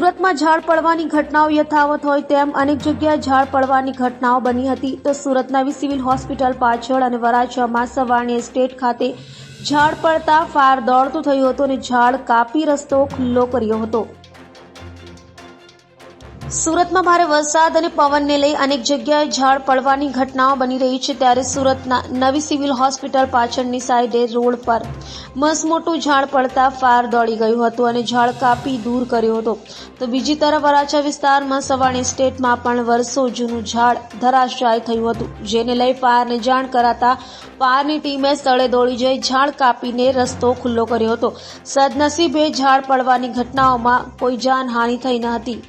સુરતમાં ઝાડ પડવાની ઘટનાઓ યથાવત હોય તેમ અનેક જગ્યાએ ઝાડ પડવાની ઘટનાઓ બની હતી તો સુરત નવી સિવિલ હોસ્પિટલ પાછળ અને વરાછામાં સવાણી એસ્ટેટ ખાતે ઝાડ પડતા ફાયર દોડતું થયું હતું અને ઝાડ કાપી રસ્તો ખુલ્લો કર્યો હતો। સુરતમાં ભારે વરસાદ અને પવનને લઈ અનેક જગ્યાએ ઝાડ પડવાની ઘટનાઓ બની રહી છે ત્યારે સુરતના નવી સિવિલ હોસ્પિટલ પાછળની સાઈડે રોડ પર મસમોટું ઝાડ પડતા ફાયર દોડી ગયું હતું અને ઝાડ કાપી દૂર કર્યો હતો તો બીજી તરફ વરાછા વિસ્તારમાં સવાણી એસ્ટેટમાં પણ વર્ષો જૂનું ઝાડ ધરાશાયી થયું હતું જેને લઈ ફાયરને જાણ કરાતા ફાયરની ટીમે સ્થળે દોડી જઈ ઝાડ કાપીને રસ્તો ખુલ્લો કર્યો હતો। સદનસીબે ઝાડ પડવાની ઘટનાઓમાં કોઈ જાનહાનિ થઈ ન હતી।